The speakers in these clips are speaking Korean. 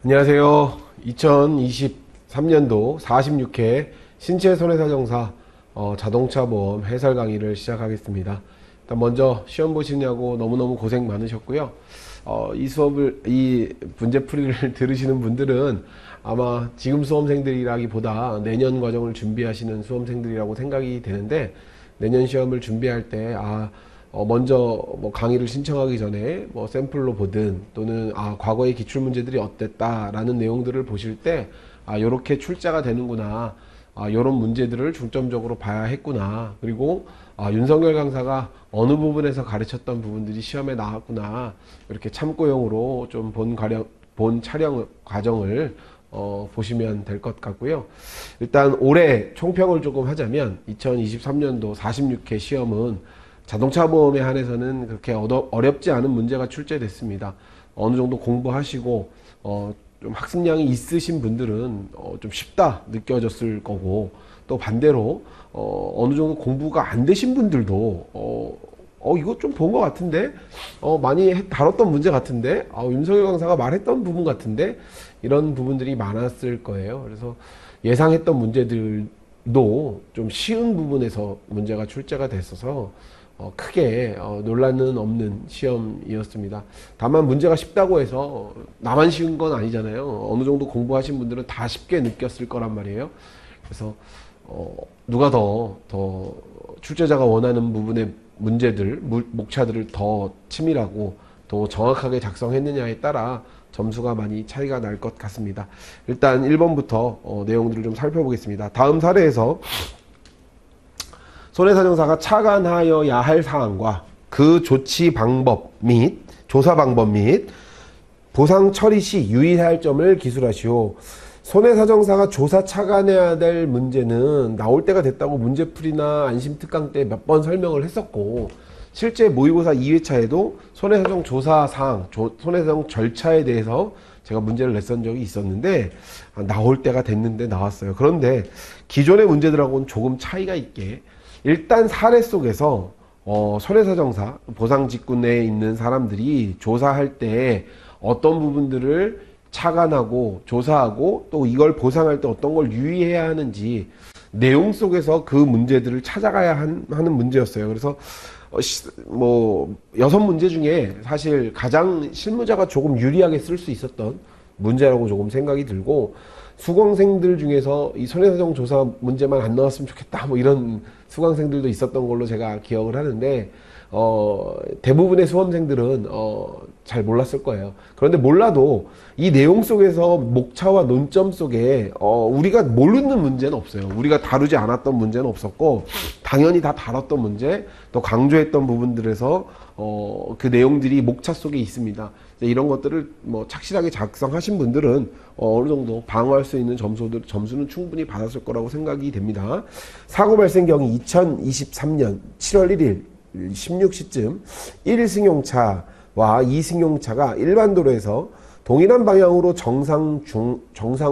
안녕하세요. 2023년도 46회 신체 손해사정사 자동차 보험 해설 강의를 시작하겠습니다. 일단 먼저 시험 보시냐고 너무너무 고생 많으셨고요. 이 문제풀이를 들으시는 분들은 아마 지금 수험생들이라기보다 내년 과정을 준비하시는 수험생들이라고 생각이 되는데, 내년 시험을 준비할 때 먼저 강의를 신청하기 전에 샘플로 보든 또는 과거의 기출 문제들이 어땠다라는 내용들을 보실 때 요렇게 출제가 되는구나, 요런 문제들을 중점적으로 봐야 했구나, 그리고 윤석열 강사가 어느 부분에서 가르쳤던 부분들이 시험에 나왔구나, 이렇게 참고용으로 좀 본 촬영 과정을 보시면 될 것 같고요. 일단 올해 총평을 조금 하자면 2023년도 46회 시험은 자동차 보험에 한해서는 그렇게 어렵지 않은 문제가 출제됐습니다. 어느 정도 공부하시고 좀 학습량이 있으신 분들은 좀 쉽다 느껴졌을 거고, 또 반대로 어느 정도 공부가 안 되신 분들도 이거 좀 본 것 같은데, 많이 다뤘던 문제 같은데, 윤석열 강사가 말했던 부분 같은데, 이런 부분들이 많았을 거예요. 그래서 예상했던 문제들도 좀 쉬운 부분에서 문제가 출제가 됐어서 크게 논란은 없는 시험이었습니다. 다만 문제가 쉽다고 해서 나만 쉬운 건 아니잖아요. 어느 정도 공부하신 분들은 다 쉽게 느꼈을 거란 말이에요. 그래서 누가 더 출제자가 원하는 부분의 문제들, 목차들을 더 치밀하고 더 정확하게 작성했느냐에 따라 점수가 많이 차이가 날 것 같습니다. 일단 1번부터 내용들을 좀 살펴보겠습니다. 다음 사례에서 손해사정사가 차관하여야 할 사항과 그 조치 방법 및 조사 방법 및 보상 처리 시 유의해야 할 점을 기술하시오. 손해사정사가 조사 차관해야 될 문제는 나올 때가 됐다고 문제풀이나 안심특강 때 몇 번 설명을 했었고, 실제 모의고사 2회차에도 손해사정 조사 사항, 손해사정 절차에 대해서 제가 문제를 냈던 적이 있었는데, 나올 때가 됐는데 나왔어요. 그런데 기존의 문제들하고는 조금 차이가 있게, 일단 사례 속에서 손해사정사, 보상직군내에 있는 사람들이 조사할 때 어떤 부분들을 차관하고 조사하고 또 이걸 보상할 때 어떤 걸 유의해야 하는지 내용 속에서 그 문제들을 찾아가야 하는 문제였어요. 그래서 6문제 중에 사실 가장 실무자가 조금 유리하게 쓸 수 있었던 문제라고 조금 생각이 들고, 수강생들 중에서 이 손해사정 조사 문제만 안 나왔으면 좋겠다 이런 수강생들도 있었던 걸로 제가 기억을 하는데, 대부분의 수험생들은 잘 몰랐을 거예요. 그런데 몰라도 이 내용 속에서 목차와 논점 속에 우리가 모르는 문제는 없어요. 우리가 다루지 않았던 문제는 없었고, 당연히 다 다뤘던 문제, 또 강조했던 부분들에서 그 내용들이 목차 속에 있습니다. 이런 것들을 착실하게 작성하신 분들은 어느 정도 방어할 수 있는 점수는 충분히 받았을 거라고 생각이 됩니다. 사고 발생 경위 2023년 7월 1일 16시쯤 1승용차와 2승용차가 일반 도로에서 동일한 방향으로 정상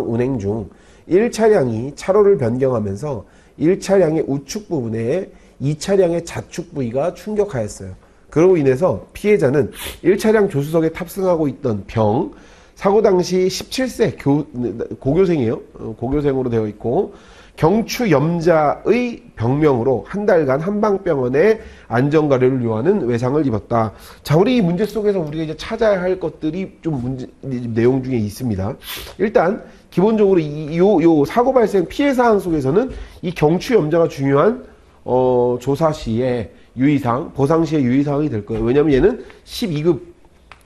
운행 중 1차량이 차로를 변경하면서 1차량의 우측 부분에 2차량의 좌측 부위가 충격하였어요. 그로 인해서 피해자는 1차량 조수석에 탑승하고 있던 병, 사고 당시 17세 고교생이에요. 고교생으로 되어 있고, 경추염자의 병명으로 한 달간 한방병원에 안전가려를 요하는 외상을 입었다. 자, 우리 이 문제 속에서 우리가 이제 찾아야 할 것들이 좀 내용 중에 있습니다. 일단 기본적으로 요 사고 발생 피해 사항 속에서는 이 경추염자가 중요한 조사 시에 유의사항, 보상 시에 유의사항이 될 거예요. 왜냐면 얘는 12급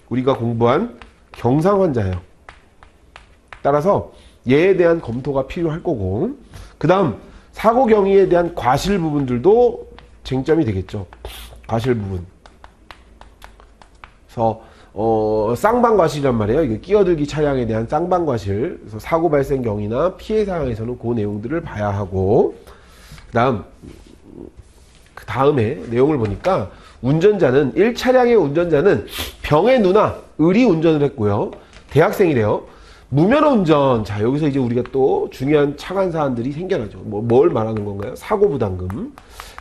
우리가 공부한 경상 환자예요. 따라서 얘에 대한 검토가 필요할 거고, 그 다음 사고 경위에 대한 과실 부분들도 쟁점이 되겠죠. 과실 부분. 그래서 쌍방과실이란 말이에요. 이게 끼어들기 차량에 대한 쌍방과실. 그래서 사고 발생 경위나 피해 사항에서는 그 내용들을 봐야 하고, 그 다음에 내용을 보니까 운전자는 1차량의 운전자는 병의 누나 의리 운전을 했고요. 대학생이래요. 무면허 운전. 자, 여기서 이제 우리가 또 중요한 차관 사안들이 생겨나죠. 뭘 말하는 건가요? 사고부담금.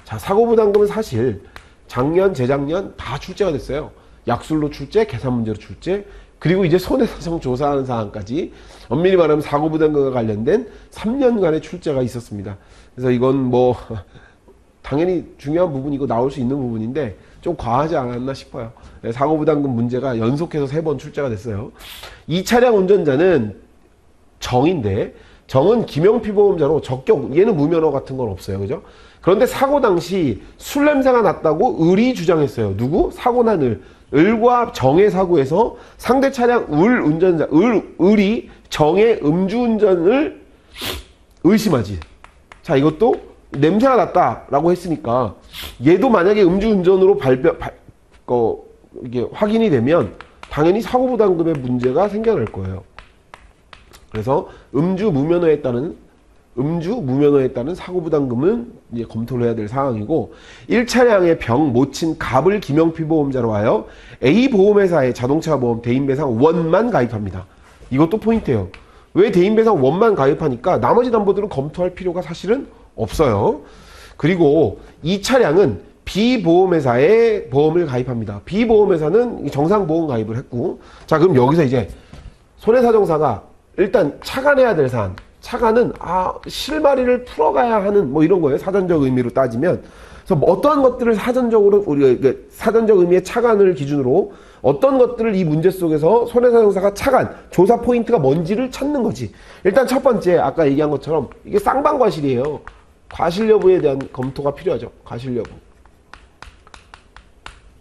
자, 사고부담금은 사실 작년, 재작년 다 출제가 됐어요. 약술로 출제, 계산 문제로 출제, 그리고 이제 손해사정 조사하는 사항까지 엄밀히 말하면 사고부담금과 관련된 3년간의 출제가 있었습니다. 그래서 이건 뭐 당연히 중요한 부분이고 나올 수 있는 부분인데 좀 과하지 않았나 싶어요. 사고부담금 문제가 연속해서 3번 출제가 됐어요. 이 차량 운전자는 정인데 정은 김영피보험자로 적격, 얘는 무면허 같은 건 없어요. 그죠? 그런데 사고 당시 술 냄새가 났다고 을이 주장했어요. 누구? 사고 난 을. 을과 정의 사고에서 상대 차량 을 운전자, 을이 정의 음주운전을 의심하지. 자, 이것도 냄새가 났다라고 했으니까 얘도 만약에 음주운전으로 이게 확인이 되면 당연히 사고부담금에 문제가 생겨날 거예요. 그래서 음주 무면허에 따른 사고부담금은 이제 검토를 해야 될 사항이고 1차량의 병, 모친, 갑을 김영피보험자로 하여 A보험회사의 자동차보험 대인배상 원만 가입합니다. 이것도 포인트예요. 왜 대인배상 원만 가입하니까 나머지 담보들은 검토할 필요가 사실은 없어요. 그리고 이 차량은 B보험회사에 보험을 가입합니다. B보험회사는 정상보험 가입을 했고, 자, 그럼 여기서 이제 손해사정사가 일단 차관해야 될 사안, 차관은 실마리를 풀어가야 하는 뭐 이런 거예요. 사전적 의미로 따지면. 그래서 뭐 어떠한 것들을 사전적으로 우리가 사전적 의미의 차관을 기준으로 어떤 것들을 이 문제 속에서 손해사정사가 차관, 조사 포인트가 뭔지를 찾는 거지. 일단 첫 번째 아까 얘기한 것처럼 이게 쌍방과실이에요. 과실 여부에 대한 검토가 필요하죠. 과실 여부.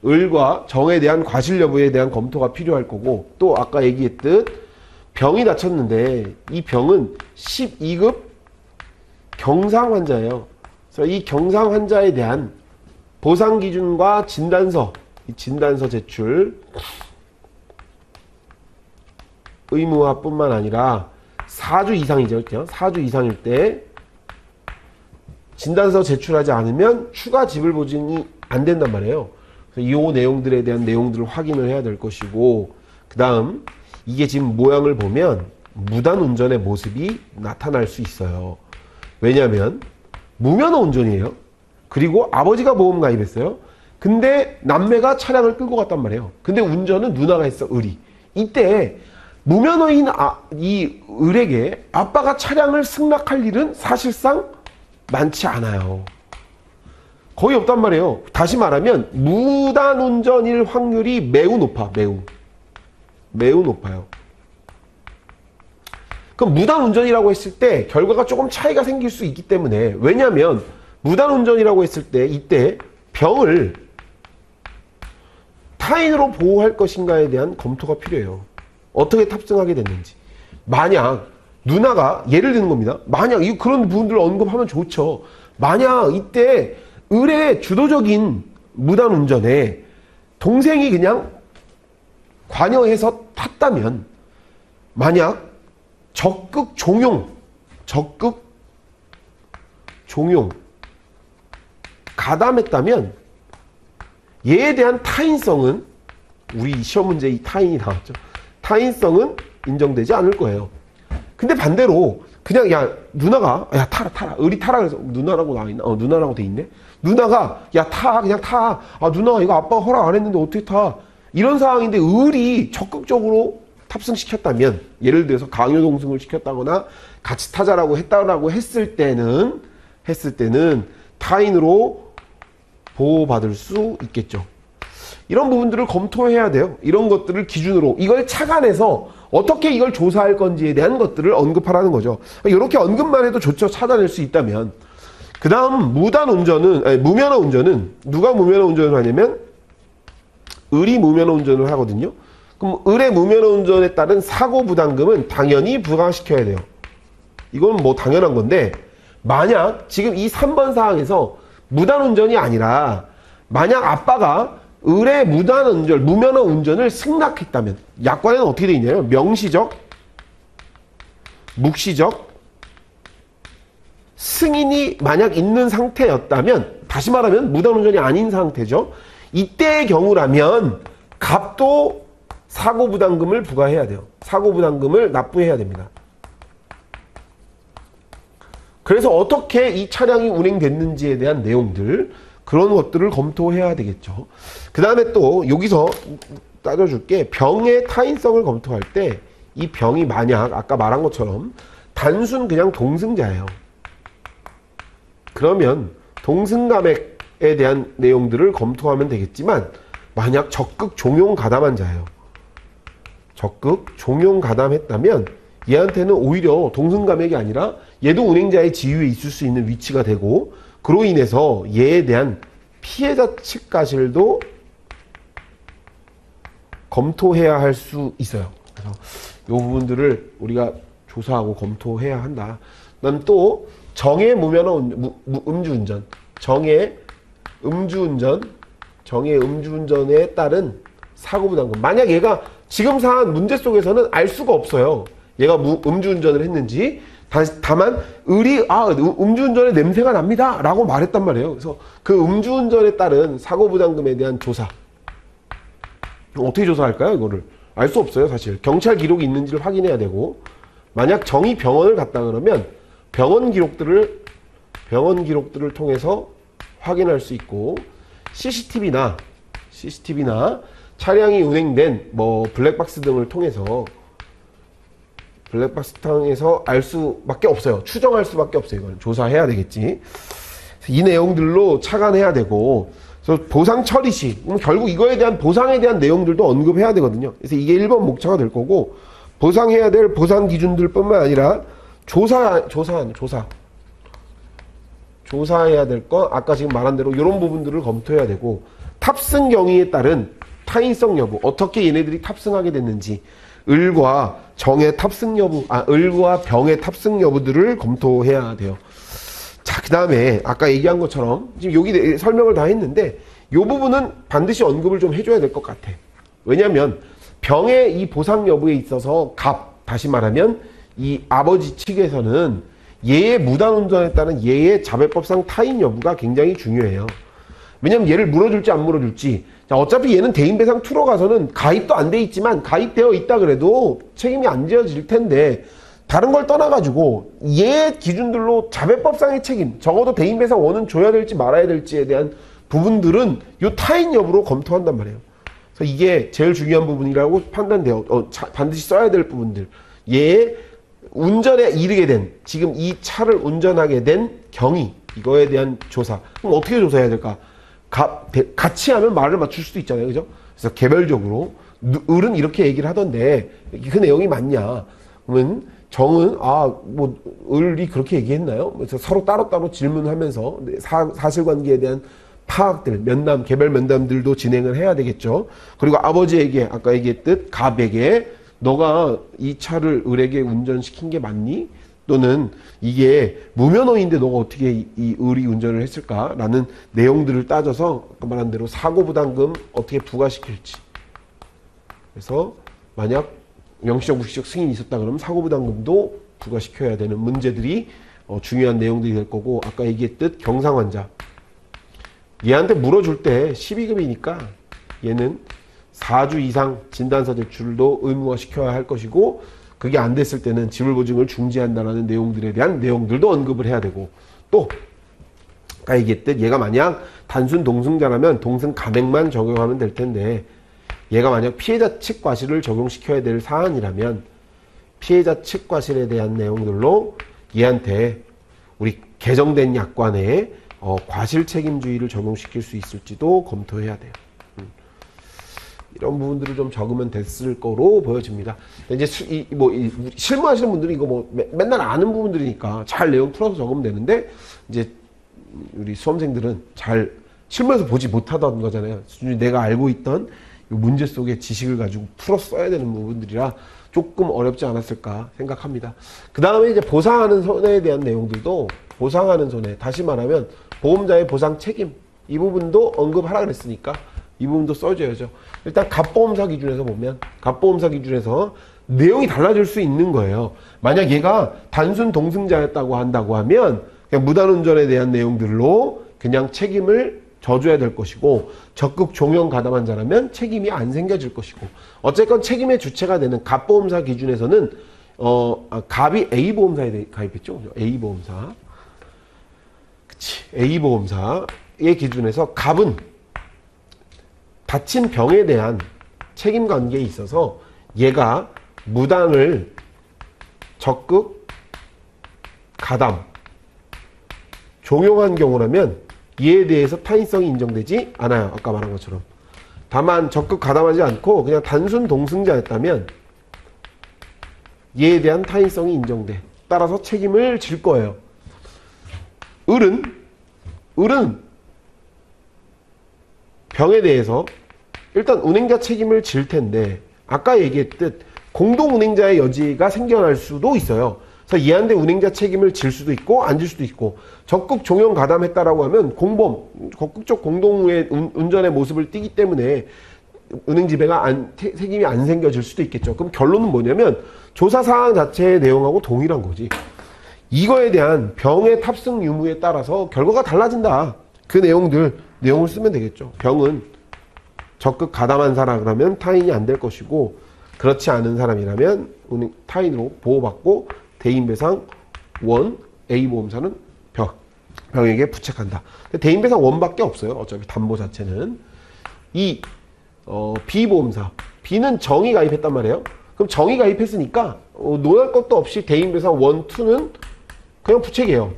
을과 정에 대한 과실 여부에 대한 검토가 필요할 거고, 또 아까 얘기했듯 병이 다쳤는데 이 병은 12급 경상 환자예요. 그래서 이 경상 환자에 대한 보상 기준과 진단서, 이 진단서 제출 의무화뿐만 아니라 4주 이상이죠. 4주 이상일 때 진단서 제출하지 않으면 추가 지불 보증이 안 된단 말이에요. 그래서 이 내용들에 대한 내용들을 확인을 해야 될 것이고, 그 다음 이게 지금 모양을 보면 무단 운전의 모습이 나타날 수 있어요. 왜냐하면 무면허 운전이에요. 그리고 아버지가 보험 가입했어요. 근데 남매가 차량을 끌고 갔단 말이에요. 근데 운전은 누나가 했어, 을이. 이때 무면허인 이 을에게 아빠가 차량을 승낙할 일은 사실상 많지 않아요. 거의 없단 말이에요. 다시 말하면 무단 운전일 확률이 매우 높아. 매우 높아요. 그럼 무단 운전이라고 했을 때 결과가 조금 차이가 생길 수 있기 때문에, 왜냐하면 무단 운전이라고 했을 때 이때 병을 타인으로 보호할 것인가에 대한 검토가 필요해요. 어떻게 탑승하게 됐는지. 만약 누나가, 예를 드는 겁니다. 만약 그런 부분들을 언급하면 좋죠. 만약 이때 을의 주도적인 무단 운전에 동생이 그냥 관여해서 탔다면, 만약 적극 종용 가담했다면 얘에 대한 타인성은, 우리 시험 문제 이 타인이 나왔죠. 타인성은 인정되지 않을 거예요. 근데 반대로 그냥 야 누나가 타라 을이 타라 그래서 누나라고 나와있나? 누나라고 돼 있네. 누나가 그냥 타. 누나가 이거 아빠가 허락 안 했는데 어떻게 타? 이런 상황인데 을이 적극적으로 탑승시켰다면, 예를 들어서 강요 동승을 시켰다거나 같이 타자라고 했을 때는 타인으로 보호받을 수 있겠죠. 이런 부분들을 검토해야 돼요. 이런 것들을 기준으로 이걸 착안해서 어떻게 이걸 조사할 건지에 대한 것들을 언급하라는 거죠. 이렇게 언급만 해도 좋죠. 찾아낼 수 있다면. 그 다음 무면허 운전은 누가 무면허 운전을 하냐면 을이 무면허 운전을 하거든요. 그럼 을의 무면허 운전에 따른 사고 부담금은 당연히 부과시켜야 돼요. 이건 뭐 당연한 건데, 만약 지금 이 3번 사항에서 무단 운전이 아니라 만약 아빠가 을의 무면허 운전을 승낙했다면, 약관에는 어떻게 되어 있냐면 명시적, 묵시적 승인이 만약 있는 상태였다면, 다시 말하면 무단 운전이 아닌 상태죠. 이때의 경우라면 갑도 사고부담금을 부과해야 돼요. 사고부담금을 납부해야 됩니다. 그래서 어떻게 이 차량이 운행됐는지에 대한 내용들, 그런 것들을 검토해야 되겠죠. 그 다음에 또 여기서 따져줄게. 병의 타인성을 검토할 때 이 병이 만약 아까 말한 것처럼 단순 그냥 동승자예요. 그러면 동승감액에 대한 내용들을 검토하면 되겠지만 만약 적극 종용 가담한 자예요. 적극 종용 가담했다면 얘한테는 오히려 동승감액이 아니라 얘도 운행자의 지위에 있을 수 있는 위치가 되고 그로 인해서 얘에 대한 피해자 측 과실도 검토해야 할 수 있어요. 그래서 이 부분들을 우리가 조사하고 검토해야 한다. 그다음 또 정해 무면허 음주운전, 정해 음주운전에 따른 사고부담금. 만약 얘가 지금 사안 문제 속에서는 알 수가 없어요. 얘가 음주운전을 했는지. 다만 음주운전의 냄새가 납니다 라고 말했단 말이에요. 그래서 그 음주운전에 따른 사고부담금에 대한 조사, 어떻게 조사할까요? 이거를 알 수 없어요. 사실 경찰 기록이 있는지를 확인해야 되고, 만약 정의 병원을 갔다 그러면 병원 기록들을 통해서 확인할 수 있고, CCTV나 차량이 운행된 블랙박스 등을 통해서 알 수밖에 없어요. 추정할 수밖에 없어요. 이건 조사해야 되겠지. 이 내용들로 차관해야 되고, 그래서 보상 처리 시 결국 이거에 대한 보상에 대한 내용들도 언급해야 되거든요. 그래서 이게 1번 목차가 될 거고, 보상해야 될 보상 기준들 뿐만 아니라 조사해야 될 거, 아까 지금 말한 대로 이런 부분들을 검토해야 되고, 탑승 경위에 따른 타인성 여부, 어떻게 얘네들이 탑승하게 됐는지, 을과 병의 탑승 여부들을 검토해야 돼요. 자, 그 다음에 아까 얘기한 것처럼 지금 여기 설명을 다 했는데 이 부분은 반드시 언급을 좀 해줘야 될 것 같아. 왜냐면 병의 이 보상 여부에 있어서 다시 말하면 이 아버지 측에서는 얘의 무단운전에 따른 얘의 자배법상 타인 여부가 굉장히 중요해요. 왜냐면 얘를 물어줄지 안 물어줄지. 자, 어차피 얘는 대인배상 투로 가서는 가입도 안 돼 있지만 가입되어 있다 그래도 책임이 안 지어질 텐데, 다른 걸 떠나가지고 얘 기준들로 자배법상의 책임, 적어도 대인배상 1은 줘야 될지 말아야 될지에 대한 부분들은 요 타인 여부로 검토한단 말이에요. 그래서 이게 제일 중요한 부분이라고 판단돼요. 반드시 써야 될 부분들. 얘의 운전에 이르게 된, 지금 이 차를 운전하게 된 경위, 이거에 대한 조사. 그럼 어떻게 조사해야 될까? 같이 하면 말을 맞출 수도 있잖아요. 그죠? 그래서 개별적으로 을은 이렇게 얘기를 하던데 그 내용이 맞냐? 그러면 정은 을이 그렇게 얘기했나요? 그래서 서로 따로따로 질문하면서 사실관계에 대한 파악들, 개별 면담들도 진행을 해야 되겠죠. 그리고 아버지에게 아까 얘기했듯 갑에게 너가 이 차를 을에게 운전시킨 게 맞니? 또는 이게 무면허인데 너가 어떻게 이 을이 운전을 했을까라는 내용들을 따져서 아까 말한 대로 사고부담금 어떻게 부과시킬지. 그래서 만약 명시적 무시적 승인이 있었다 그러면 사고부담금도 부과시켜야 되는 문제들이 중요한 내용들이 될 거고, 아까 얘기했듯 경상환자, 얘한테 물어줄 때 12급이니까 얘는 4주 이상 진단서 제출도 의무화시켜야 할 것이고, 그게 안 됐을 때는 지불보증을 중지한다라는 내용들에 대한 내용들도 언급을 해야 되고, 또 아까 얘기했듯 얘가 만약 단순 동승자라면 동승 감액만 적용하면 될 텐데, 얘가 만약 피해자 측 과실을 적용시켜야 될 사안이라면 피해자 측 과실에 대한 내용들로 얘한테 우리 개정된 약관에 과실 책임주의를 적용시킬 수 있을지도 검토해야 돼요. 이런 부분들을 좀 적으면 됐을 거로 보여집니다. 이제 실무하시는 분들이 이거 맨날 아는 부분들이니까 잘 내용 풀어서 적으면 되는데, 이제 우리 수험생들은 잘 실무에서 보지 못하던 거잖아요. 내가 알고 있던 문제 속의 지식을 가지고 풀어 써야 되는 부분들이라 조금 어렵지 않았을까 생각합니다. 그 다음에 이제 보상하는 손해에 대한 내용들도, 보상하는 손해, 다시 말하면 보험자의 보상 책임, 이 부분도 언급하라 그랬으니까 이 부분도 써줘야죠. 일단 갑보험사 기준에서 보면, 갑보험사 기준에서 내용이 달라질 수 있는 거예요. 만약 얘가 단순 동승자였다고 한다고 하면 그냥 무단운전에 대한 내용들로 그냥 책임을 져줘야 될 것이고, 적극 종용 가담한 자라면 책임이 안 생겨질 것이고, 어쨌건 책임의 주체가 되는 갑보험사 기준에서는 갑이 A보험사에 가입했죠. A보험사. 그치. A보험사의 기준에서 갑은 다친 병에 대한 책임 관계에 있어서 얘가 무단을 적극 가담 종용한 경우라면 이에 대해서 타인성이 인정되지 않아요. 아까 말한 것처럼. 다만 적극 가담하지 않고 그냥 단순 동승자였다면 이에 대한 타인성이 인정돼. 따라서 책임을 질 거예요. 을은 병에 대해서 일단 운행자 책임을 질 텐데 아까 얘기했듯 공동운행자의 여지가 생겨날 수도 있어요. 그래서 이한대 운행자 책임을 질 수도 있고 안 질 수도 있고 적극 종용 가담했다라고 하면 공범, 적극적 공동운전의 모습을 띠기 때문에 운행지배가 책임이 안 생겨질 수도 있겠죠. 그럼 결론은 뭐냐면 조사사항 자체의 내용하고 동일한 거지. 이거에 대한 병의 탑승 유무에 따라서 결과가 달라진다. 그 내용을 쓰면 되겠죠. 병은 적극 가담한 사람이라면 타인이 안 될 것이고 그렇지 않은 사람이라면 타인으로 보호받고 대인배상 원 A보험사는 병에게 부책한다. 대인배상 원밖에 없어요. 어차피 담보 자체는. B보험사. B는 정의 가입했단 말이에요. 그럼 정의 가입했으니까 논할 것도 없이 대인배상 원, 투는 그냥 부책이에요.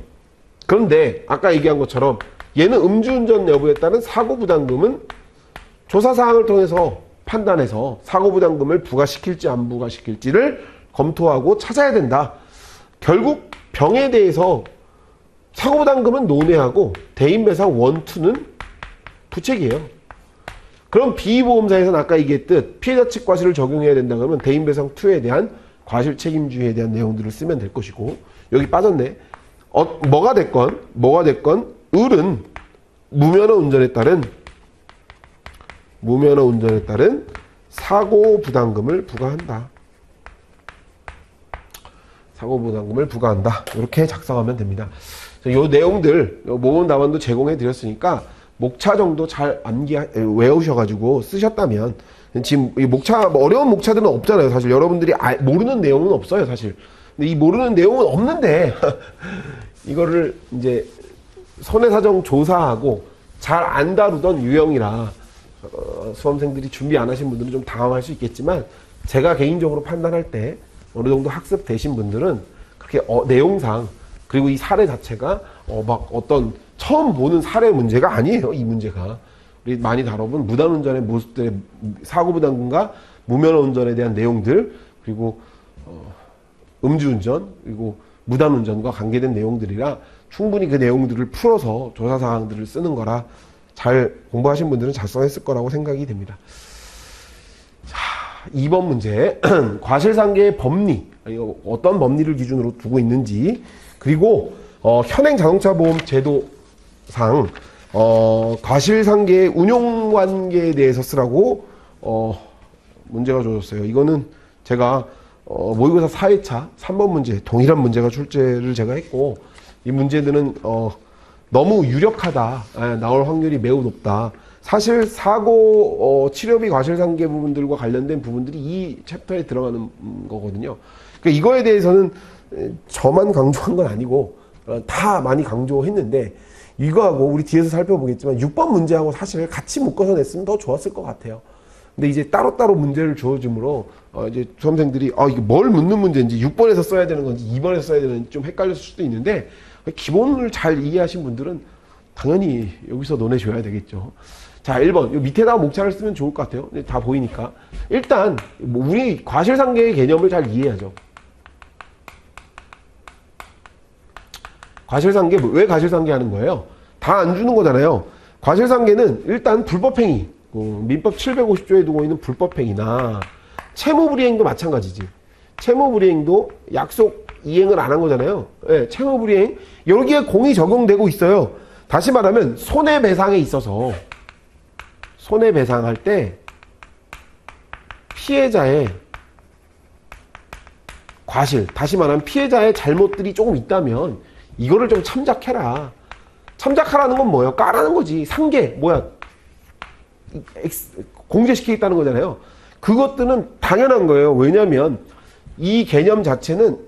그런데 아까 얘기한 것처럼 얘는 음주운전 여부에 따른 사고부담금은 조사사항을 통해서 판단해서 사고부담금을 부과시킬지 안 부과시킬지를 검토하고 찾아야 된다. 결국 병에 대해서 사고부담금은 논외하고 대인배상 1, 2는 부책이에요. 그럼 B보험사에서는 아까 얘기했듯 피해자 측 과실을 적용해야 된다 그러면 대인배상 2에 대한 과실 책임주의에 대한 내용들을 쓰면 될 것이고 여기 빠졌네. 뭐가 됐건 을은 무면허 운전에 따른 사고부담금을 부과한다. 사고부담금을 부과한다. 이렇게 작성하면 됩니다. 이 내용들 모범 답안도 제공해 드렸으니까 목차 정도 잘 외우셔가지고 쓰셨다면 지금 이 목차 어려운 목차들은 없잖아요. 사실 여러분들이 모르는 내용은 없어요. 사실. 근데 이 모르는 내용은 없는데 이거를 이제 손해사정 조사하고 잘 안 다루던 유형이라 수험생들이 준비 안 하신 분들은 좀 당황할 수 있겠지만 제가 개인적으로 판단할 때 어느 정도 학습되신 분들은 그렇게 내용상 그리고 이 사례 자체가 막 어떤 처음 보는 사례 문제가 아니에요. 이 문제가 우리 많이 다뤄본 무단운전의 모습들의 사고부담금과 무면허 운전에 대한 내용들 그리고 음주운전 그리고 무단운전과 관계된 내용들이라 충분히 그 내용들을 풀어서 조사사항들을 쓰는 거라 잘 공부하신 분들은 작성했을 거라고 생각이 됩니다. 자, 2번 문제 과실상계의 법리 어떤 법리를 기준으로 두고 있는지 그리고 현행 자동차보험 제도상 과실상계의 운용관계에 대해서 쓰라고 문제가 주어졌어요. 이거는 제가 모의고사 4회차 3번 문제 동일한 문제가 출제를 제가 했고 이 문제들은 너무 유력하다 나올 확률이 매우 높다. 사실 사고 치료비 과실상계 부분들과 관련된 부분들이 이 챕터에 들어가는 거거든요. 그러니까 이거에 대해서는 저만 강조한 건 아니고 다 많이 강조했는데 이거하고 우리 뒤에서 살펴보겠지만 6번 문제하고 사실 같이 묶어서 냈으면 더 좋았을 것 같아요. 근데 이제 따로따로 문제를 주어줌으로 이제 수험생들이 이게 뭘 묻는 문제인지 6번에서 써야 되는 건지 2번에서 써야 되는지 좀 헷갈릴 수도 있는데 기본을 잘 이해하신 분들은 당연히 여기서 논해줘야 되겠죠. 자, 1번. 요 밑에다가 목차를 쓰면 좋을 것 같아요. 다 보이니까. 일단 우리 과실상계의 개념을 잘 이해하죠. 과실상계, 왜 과실상계 하는 거예요? 다 안 주는 거잖아요. 과실상계는 일단 불법행위, 민법 750조에 두고 있는 불법행위나 채무불이행도 마찬가지지. 채무불이행도 약속 이행을 안 한 거잖아요. 네, 채무불이행. 여기에 공이 적용되고 있어요. 다시 말하면 손해배상에 있어서 손해배상할 때 피해자의 과실, 다시 말하면 피해자의 잘못들이 조금 있다면 이거를 좀 참작해라. 참작하라는 건 뭐예요? 까라는 거지. 상계, 공제시키겠다는 거잖아요. 그것들은 당연한 거예요. 왜냐하면 이 개념 자체는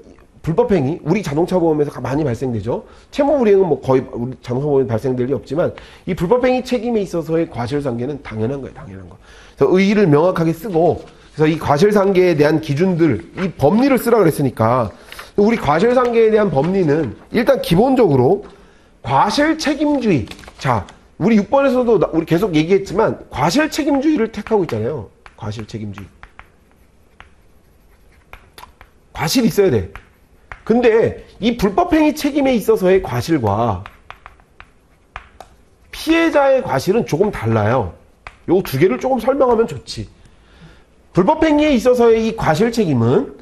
불법행위, 우리 자동차 보험에서 많이 발생되죠. 채무 불이행은 뭐 거의 우리 자동차 보험에 발생될 리 없지만 이 불법행위 책임에 있어서의 과실상계는 당연한 거예요, 당연한 거. 그래서 의의를 명확하게 쓰고, 그래서 이 과실상계에 대한 기준들, 이 법리를 쓰라 그랬으니까 우리 과실상계에 대한 법리는 일단 기본적으로 과실책임주의. 자, 우리 6번에서도 우리 계속 얘기했지만 과실책임주의를 택하고 있잖아요. 과실책임주의. 과실이 있어야 돼. 근데 이 불법행위 책임에 있어서의 과실과 피해자의 과실은 조금 달라요. 요 두 개를 조금 설명하면 좋지. 불법행위에 있어서의 이 과실 책임은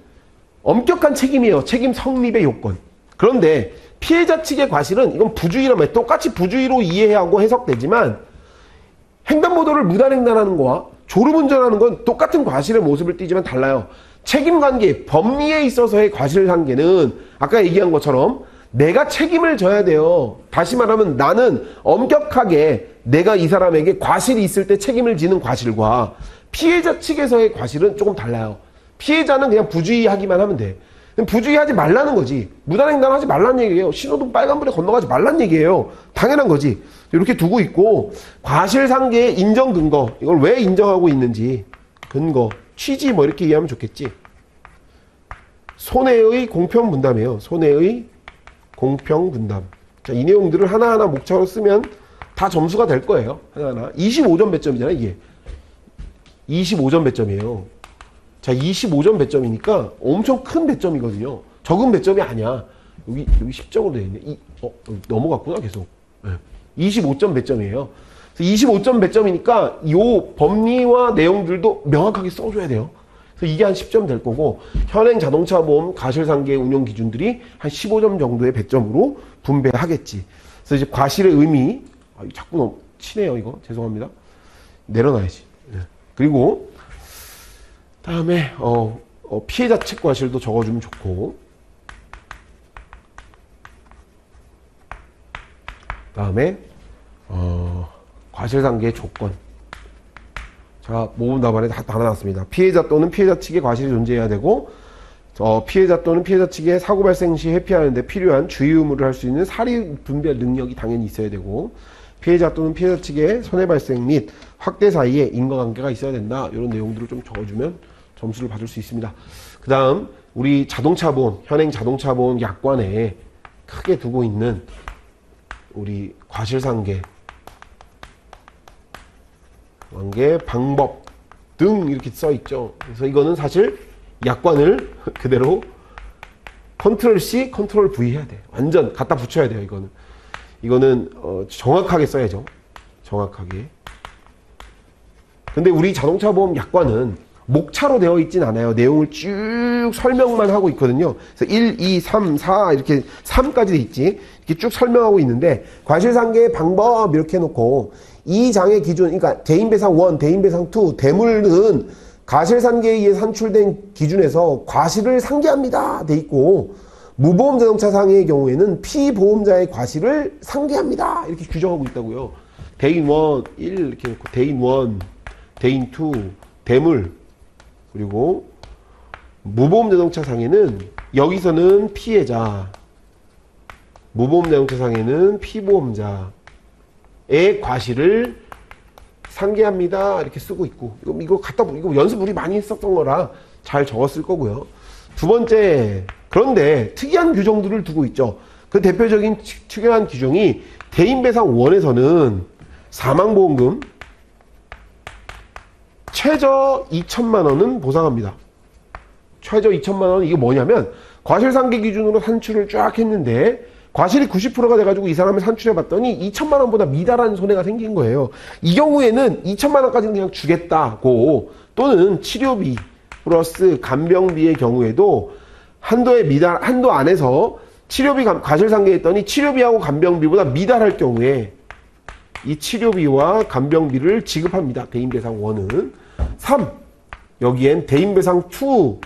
엄격한 책임이에요. 책임 성립의 요건. 그런데 피해자 측의 과실은 이건 부주의란 말이에요. 똑같이 부주의로 이해하고 해석되지만 횡단보도를 무단횡단하는 거와 졸음운전하는 건 똑같은 과실의 모습을 띠지만 달라요. 책임관계, 법리에 있어서의 과실관계는 아까 얘기한 것처럼 내가 책임을 져야 돼요. 다시 말하면 나는 엄격하게 내가 이 사람에게 과실이 있을 때 책임을 지는 과실과 피해자 측에서의 과실은 조금 달라요. 피해자는 그냥 부주의하기만 하면 돼. 부주의하지 말라는 거지. 무단횡단하지 말라는 얘기예요. 신호등 빨간불에 건너가지 말라는 얘기예요. 당연한 거지. 이렇게 두고 있고, 과실상계의 인정 근거, 이걸 왜 인정하고 있는지 근거, 취지 뭐 이렇게 이해하면 좋겠지. 손해의 공평분담이에요. 손해의 공평분담. 자, 이 내용들을 하나하나 목차로 쓰면 다 점수가 될 거예요. 하나하나. 25점 배점이잖아요, 이게. 25점 배점이에요. 자, 25점 배점이니까 엄청 큰 배점이거든요. 적은 배점이 아니야. 여기 10점으로 되어 있네. 넘어갔구나, 계속. 네. 25점 배점이에요. 25점 배점이니까 이 법리와 내용들도 명확하게 써줘야 돼요. 그래서 이게 한 10점 될 거고, 현행 자동차 보험 과실상계 운용 기준들이 한 15점 정도의 배점으로 분배하겠지. 그래서 이제 과실의 의미, 자꾸 너무 치네요, 이거. 죄송합니다. 내려놔야지. 네. 그리고 다음에 피해자 측 과실도 적어주면 좋고, 다음에 과실상계의 조건. 자, 모범 답안에 다 나눠놨습니다. 피해자 또는 피해자 측의 과실이 존재해야 되고, 피해자 또는 피해자 측의 사고 발생 시 회피하는 데 필요한 주의 의무를 할 수 있는 사리 분별 능력이 당연히 있어야 되고, 피해자 또는 피해자 측의 손해 발생 및 확대 사이에 인과관계가 있어야 된다. 이런 내용들을 좀 적어주면 점수를 받을 수 있습니다. 그 다음 우리 자동차보험, 현행 자동차보험 약관에 크게 두고 있는 우리 과실상계 관계 방법 등 이렇게 써 있죠. 그래서 이거는 사실 약관을 그대로 컨트롤 C, 컨트롤 V 해야 돼. 완전 갖다 붙여야 돼요. 이거는 정확하게 써야죠. 정확하게. 근데 우리 자동차 보험 약관은 목차로 되어 있진 않아요. 내용을 쭉 설명만 하고 있거든요. 그래서 1, 2, 3, 4 이렇게 3까지 돼 있지. 이렇게 쭉 설명하고 있는데 과실상계의 방법 이렇게 해놓고 이 장의 기준, 그러니까 대인배상 1, 대인배상 2, 대물은 과실상계에 의해 산출된 기준에서 과실을 상계합니다. 돼 있고 무보험 자동차 상해의 경우에는 피보험자의 과실을 상계합니다. 이렇게 규정하고 있다고요. 대인 1, 1 이렇게 놓고 대인 1, 대인 2, 대물 그리고 무보험 자동차 상해는 여기서는 피해자, 무보험 자동차 상해는 피보험자의 과실을 상계합니다. 이렇게 쓰고 있고 이거 연습 우리 많이 했었던 거라 잘 적었을 거고요. 두 번째, 그런데 특이한 규정들을 두고 있죠. 그 대표적인 특이한 규정이 대인배상 1에서는 사망보험금 최저 2천만 원은 보상합니다. 최저 2천만 원, 이게 뭐냐면 과실상계 기준으로 산출을 쫙 했는데 과실이 90%가 돼가지고 이 사람을 산출해 봤더니 2천만 원보다 미달한 손해가 생긴 거예요. 이 경우에는 2천만 원까지는 그냥 주겠다고, 또는 치료비 플러스 간병비의 경우에도 한도 안에서 치료비 과실상계했더니 치료비하고 간병비보다 미달할 경우에 이 치료비와 간병비를 지급합니다. 대인배상 1은. 3. 여기엔 대인배상 2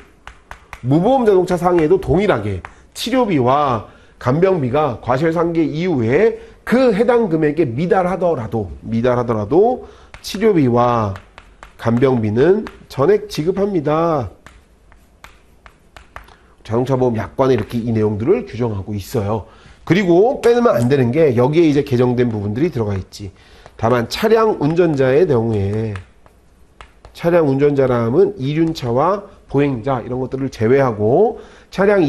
무보험 자동차 상해에도 동일하게 치료비와 간병비가 과실상계 이후에 그 해당 금액에 미달하더라도 치료비와 간병비는 전액 지급합니다. 자동차 보험 약관에 이렇게 이 내용들을 규정하고 있어요. 그리고 빼놓으면 안 되는 게 여기에 이제 개정된 부분들이 들어가 있지. 다만 차량 운전자의 경우에 차량 운전자라면 이륜차와 보행자 이런 것들을 제외하고 차량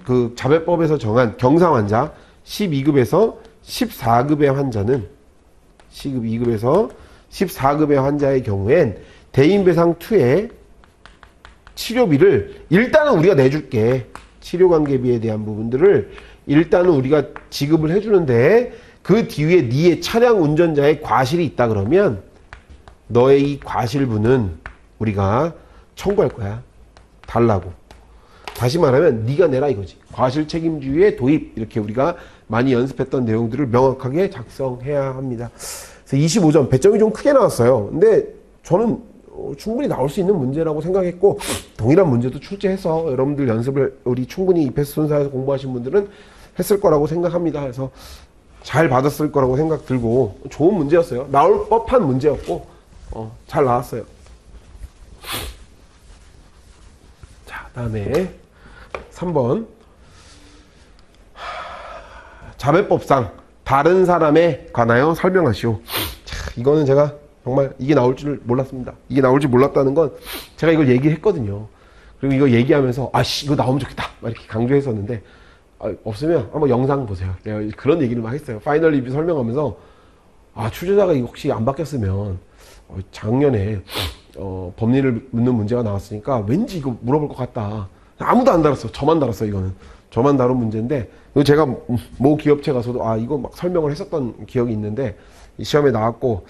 그 자배법에서 정한 경상 환자 12급에서 14급의 환자는 시급 2급에서 14급의 환자의 경우엔 대인배상2의 치료비를 일단은 우리가 내줄게. 치료관계비에 대한 부분들을 일단은 우리가 지급을 해주는데 그 뒤에 네의 차량 운전자의 과실이 있다 그러면 너의 이 과실분은 우리가 청구할 거야. 달라고. 다시 말하면 네가 내라 이거지. 과실 책임주의의 도입 이렇게 우리가 많이 연습했던 내용들을 명확하게 작성해야 합니다. 그래서 25점 배점이 좀 크게 나왔어요. 근데 저는 충분히 나올 수 있는 문제라고 생각했고 동일한 문제도 출제해서 여러분들 연습을 우리 충분히 이패스 손사에서 공부하신 분들은 했을 거라고 생각합니다. 그래서 잘 받았을 거라고 생각 들고 좋은 문제였어요. 나올 법한 문제였고 잘 나왔어요. 자, 다음에 3번 자배법상 다른 사람에 관하여 설명하시오. 자, 이거는 제가 정말 이게 나올 줄 몰랐습니다. 이게 나올 줄 몰랐다는 건 제가 이걸 얘기를 했거든요. 그리고 이거 얘기하면서 아씨 이거 나오면 좋겠다 막 이렇게 강조했었는데 없으면 한번 영상 보세요. 내가 그런 얘기를 막 했어요. 파이널 리뷰 설명하면서 출제자가 이거 혹시 안 바뀌었으면 작년에 법리를 묻는 문제가 나왔으니까 왠지 이거 물어볼 것 같다. 아무도 안 달았어. 저만 달았어요. 이거는 저만 다룬 문제인데 제가 모 기업체 가서도 이거 막 설명을 했었던 기억이 있는데 이 시험에 나왔고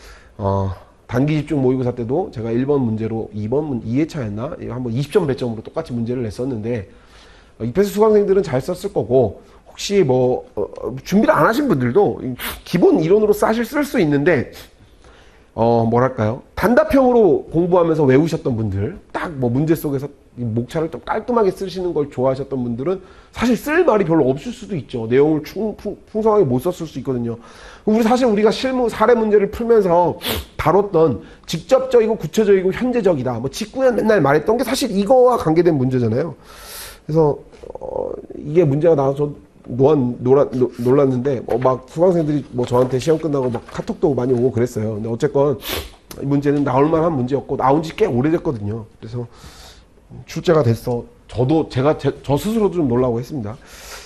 단기 집중 모의고사 때도 제가 1번 문제로 2회차였나? 한번 20점 배점으로 똑같이 문제를 냈었는데 이패스 수강생들은 잘 썼을 거고 혹시 준비를 안 하신 분들도 기본 이론으로 사실 쓸 수 있는데 뭐랄까요? 단답형으로 공부하면서 외우셨던 분들 딱 문제 속에서 목차를 좀 깔끔하게 쓰시는 걸 좋아하셨던 분들은 사실 쓸 말이 별로 없을 수도 있죠. 내용을 풍성하게 못 썼을 수 있거든요. 우리가 실무 사례 문제를 풀면서 다뤘던 직접적이고 구체적이고 현재적이다. 직구에 맨날 말했던 게 사실 이거와 관계된 문제잖아요. 그래서 이게 문제가 나와서 놀랐는데 막 수강생들이 저한테 시험 끝나고 막 카톡도 많이 오고 그랬어요. 근데 어쨌건 이 문제는 나올 만한 문제였고 나온 지 꽤 오래됐거든요. 그래서 출제가 됐어. 저 스스로도 좀 놀라고 했습니다.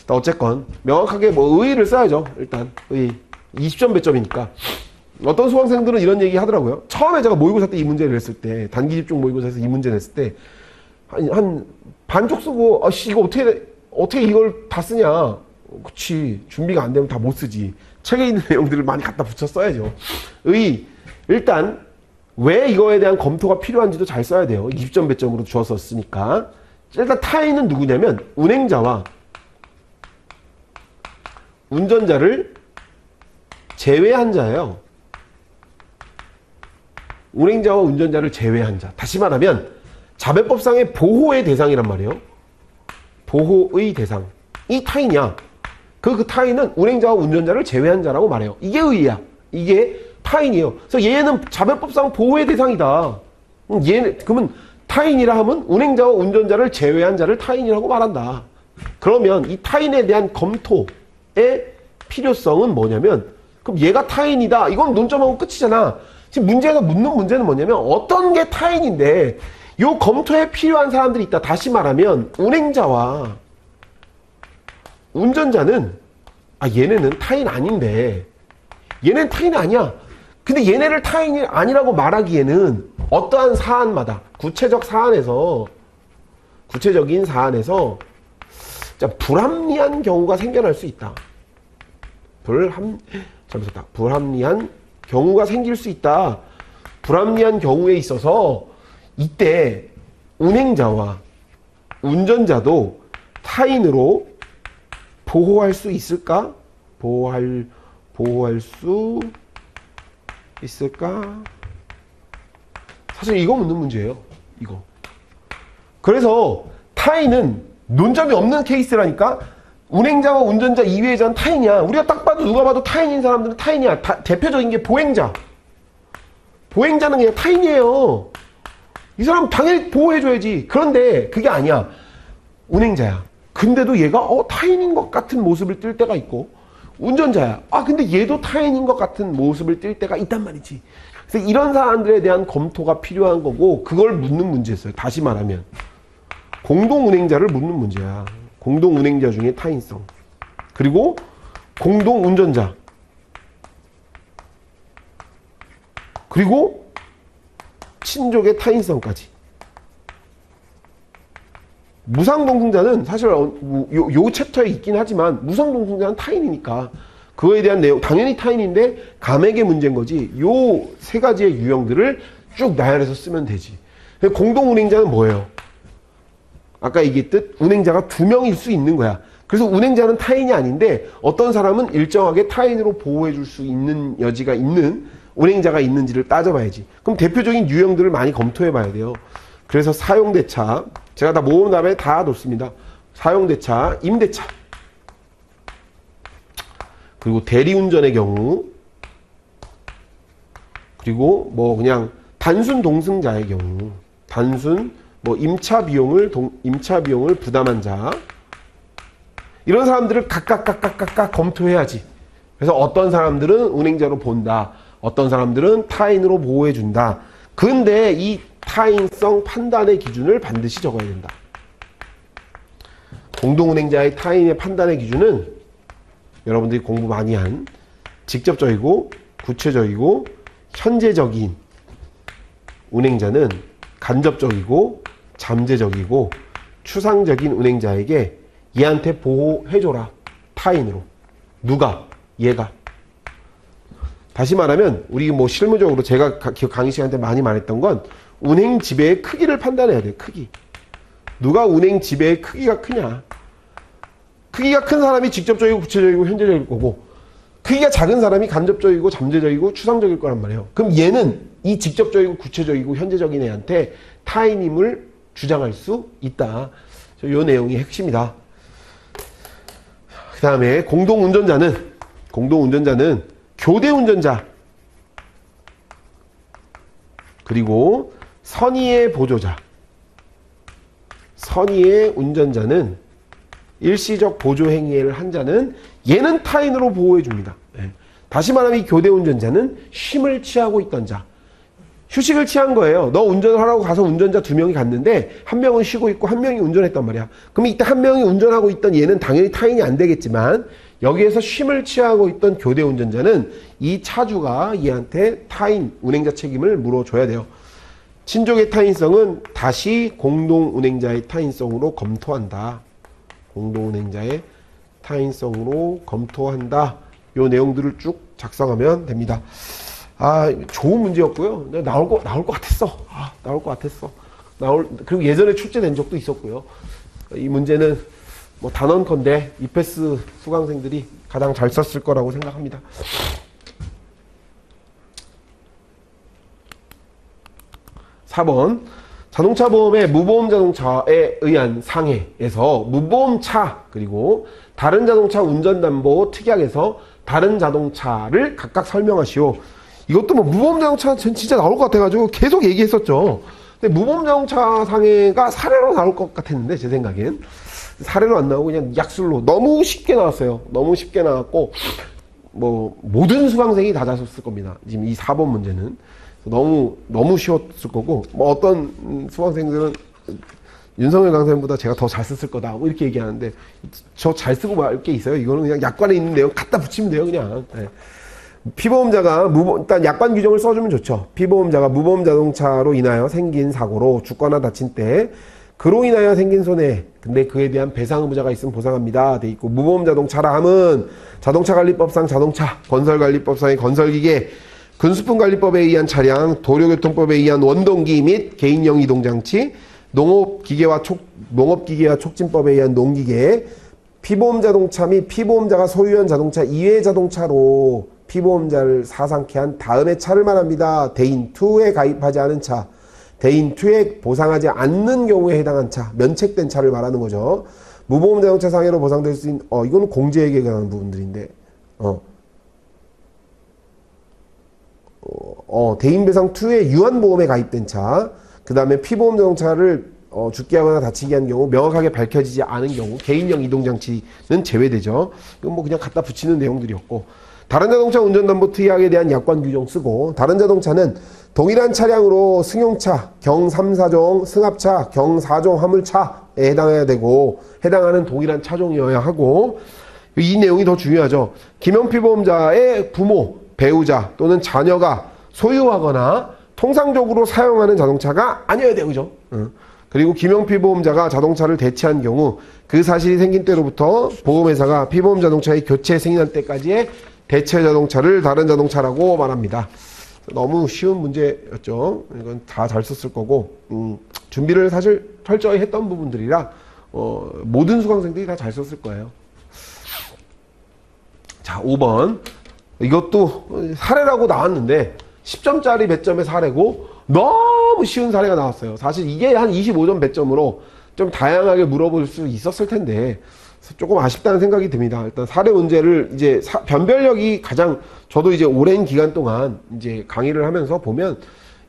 어쨌건 명확하게 의의를 써야죠. 일단 의의 20점 배점이니까. 어떤 수강생들은 이런 얘기 하더라고요. 처음에 제가 모의고사 때 이 문제를 냈을 때 단기 집중 모의고사에서 이 문제 냈을 때 한 반쪽 쓰고 이거 어떻게 이걸 다 쓰냐. 그치, 준비가 안 되면 다 못 쓰지. 책에 있는 내용들을 많이 갖다 붙여 써야죠. 일단 왜 이거에 대한 검토가 필요한지도 잘 써야 돼요. 20점 배점으로 주었었으니까. 일단 타인은 누구냐면 운행자와 운전자를 제외한 자예요. 운행자와 운전자를 제외한 자. 다시 말하면 자배법상의 보호의 대상이란 말이에요. 보호의 대상. 이 타인이야. 그 타인은 운행자와 운전자를 제외한 자라고 말해요. 이게 의의야. 이게 타인이에요. 그래서 얘는 자배법상 보호의 대상이다. 그러면 타인이라 하면 운행자와 운전자를 제외한 자를 타인이라고 말한다. 그러면 이 타인에 대한 검토의 필요성은 뭐냐면 그럼 얘가 타인이다. 이건 논점하고 끝이잖아. 지금 묻는 문제는 뭐냐면 어떤 게 타인인데 요 검토에 필요한 사람들이 있다. 다시 말하면 운행자와 운전자는 얘네는 타인 아닌데 얘네는 타인 아니야. 근데 얘네를 타인이 아니라고 말하기에는 어떠한 사안마다 구체적인 사안에서 불합리한 경우가 생겨날 수 있다. 불합리한 경우가 생길 수 있다. 불합리한 경우에 있어서 이때 운행자와 운전자도 타인으로 보호할 수 있을까? 보호할 수 있을까? 사실 이거 묻는 문제예요. 이거. 그래서 타인은 논점이 없는 케이스라니까. 운행자와 운전자 이외의 자는 타인이야. 우리가 딱 봐도 누가 봐도 타인인 사람들은 타인이야. 대표적인 게 보행자. 보행자는 그냥 타인이에요. 이 사람 당연히 보호해줘야지. 그런데 그게 아니야. 운행자야. 근데도 얘가 타인인 것 같은 모습을 띌 때가 있고, 운전자야. 근데 얘도 타인인 것 같은 모습을 띌 때가 있단 말이지. 그래서 이런 사람들에 대한 검토가 필요한 거고, 그걸 묻는 문제였어요. 다시 말하면 공동운행자를 묻는 문제야. 공동운행자 중에 타인성, 그리고 공동운전자, 그리고 친족의 타인성까지. 무상동승자는 사실 요 챕터에 있긴 하지만, 무상동승자는 타인이니까 그거에 대한 내용 당연히 타인인데 감액의 문제인 거지. 요 세 가지의 유형들을 쭉 나열해서 쓰면 되지. 공동운행자는 뭐예요? 아까 얘기했듯 운행자가 2명일 수 있는 거야. 그래서 운행자는 타인이 아닌데 어떤 사람은 일정하게 타인으로 보호해 줄 수 있는 여지가 있는 운행자가 있는지를 따져봐야지. 그럼 대표적인 유형들을 많이 검토해 봐야 돼요. 그래서 사용대차, 제가 다 모음 다음에 다 놓습니다. 사용대차, 임대차, 그리고 대리운전의 경우, 그리고 뭐 그냥 단순 동승자의 경우, 단순 뭐 임차 비용을 부담한 자, 이런 사람들을 각각 검토해야지. 그래서 어떤 사람들은 운행자로 본다, 어떤 사람들은 타인으로 보호해 준다. 근데 이 타인성 판단의 기준을 반드시 적어야 된다. 공동운행자의 타인의 판단의 기준은 여러분들이 공부 많이 한 직접적이고 구체적이고 현재적인 운행자는 간접적이고 잠재적이고 추상적인 운행자에게 얘한테 보호해줘라. 타인으로. 누가? 얘가. 다시 말하면 우리 뭐 실무적으로 제가 강의 시간 때 많이 말했던 건 운행 지배의 크기를 판단해야 돼요. 크기. 누가 운행 지배의 크기가 크냐. 크기가 큰 사람이 직접적이고 구체적이고 현재적일 거고, 크기가 작은 사람이 간접적이고 잠재적이고 추상적일 거란 말이에요. 그럼 얘는 이 직접적이고 구체적이고 현재적인 애한테 타인임을 주장할 수 있다. 이 내용이 핵심이다. 그 다음에 공동운전자는 교대운전자, 그리고 선의의 보조자. 선의의 운전자는 일시적 보조 행위를 한 자는 얘는 타인으로 보호해 줍니다. 다시 말하면 이 교대운전자는 쉼을 취하고 있던 자. 휴식을 취한 거예요. 너 운전을 하라고 가서 운전자 2명이 갔는데 한 명은 쉬고 있고 한 명이 운전했단 말이야. 그럼 이때 한 명이 운전하고 있던 얘는 당연히 타인이 안 되겠지만, 여기에서 쉼을 취하고 있던 교대운전자는 이 차주가 얘한테 타인 운행자 책임을 물어줘야 돼요. 친족의 타인성은 다시 공동운행자의 타인성으로 검토한다. 공동운행자의 타인성으로 검토한다. 요 내용들을 쭉 작성하면 됩니다. 좋은 문제였고요. 나올 것 같았어. 나올 것 같았어. 그리고 예전에 출제된 적도 있었고요. 이 문제는 뭐 단언컨대 이패스 수강생들이 가장 잘 썼을 거라고 생각합니다. 4번. 자동차 보험의 무보험 자동차에 의한 상해에서 무보험차, 그리고 다른 자동차 운전담보 특약에서 다른 자동차를 각각 설명하시오. 이것도 뭐 무보험 자동차 진짜 나올 것 같아가지고 계속 얘기했었죠. 근데 무보험 자동차 상해가 사례로 나올 것 같았는데, 제 생각엔 사례로 안 나오고 그냥 약술로 너무 쉽게 나왔어요. 너무 쉽게 나왔고, 뭐 모든 수강생이 다 잘 썼을 겁니다. 지금 이 4번 문제는 너무 쉬웠을 거고, 뭐 어떤 수강생들은 윤석열 강사님보다 제가 더 잘 썼을 거다 뭐 이렇게 얘기하는데, 저 잘 쓰고 말 게 있어요? 이거는 그냥 약관에 있는 내용 갖다 붙이면 돼요, 그냥. 피보험자가 일단 약관 규정을 써주면 좋죠. 피보험자가 무보험 자동차로 인하여 생긴 사고로 죽거나 다친 때 그로 인하여 생긴 손해, 근데 그에 대한 배상 의무자가 있으면 보상합니다 돼 있고, 무보험 자동차라 함은 자동차관리법상 자동차, 건설관리법상의 건설기계, 근수품관리법에 의한 차량, 도로교통법에 의한 원동기 및 개인용 이동장치, 농업기계와 촉진법에 의한 농기계, 피보험 자동차 및 피보험자가 소유한 자동차 이외의 자동차로 피보험자를 사상케 한 다음의 차를 말합니다. 대인2에 가입하지 않은 차, 대인2에 보상하지 않는 경우에 해당한 차, 면책된 차를 말하는 거죠. 무보험 자동차 상해로 보상될 수 있는, 이거는 공제에게 관한 부분들인데, 대인배상2에 유한보험에 가입된 차, 그 다음에 피보험 자동차를 죽게 하거나 다치게 한 경우 명확하게 밝혀지지 않은 경우 개인형 이동장치는 제외되죠. 이건 뭐 그냥 갖다 붙이는 내용들이었고, 다른 자동차 운전담보 특약에 대한 약관 규정 쓰고, 다른 자동차는 동일한 차량으로 승용차 경 3, 4종, 승합차 경 4종 화물차에 해당해야 되고, 해당하는 동일한 차종이어야 하고, 이 내용이 더 중요하죠. 김영피보험자의 부모, 배우자 또는 자녀가 소유하거나 통상적으로 사용하는 자동차가 아니어야 돼요. 그죠? 그리고 김영피보험자가 자동차를 대체한 경우 그 사실이 생긴 때로부터 보험회사가 피보험 자동차의 교체 승인할 때까지의 대체 자동차를 다른 자동차라고 말합니다. 너무 쉬운 문제였죠. 이건 다 잘 썼을 거고, 준비를 사실 철저히 했던 부분들이라 모든 수강생들이 다 잘 썼을 거예요. 자, 5번. 이것도 사례라고 나왔는데 10점짜리 배점의 사례고 너무 쉬운 사례가 나왔어요. 사실 이게 한 25점 배점으로 좀 다양하게 물어볼 수 있었을 텐데 조금 아쉽다는 생각이 듭니다. 일단 사례 문제를 이제 변별력이 가장, 저도 이제 오랜 기간 동안 이제 강의를 하면서 보면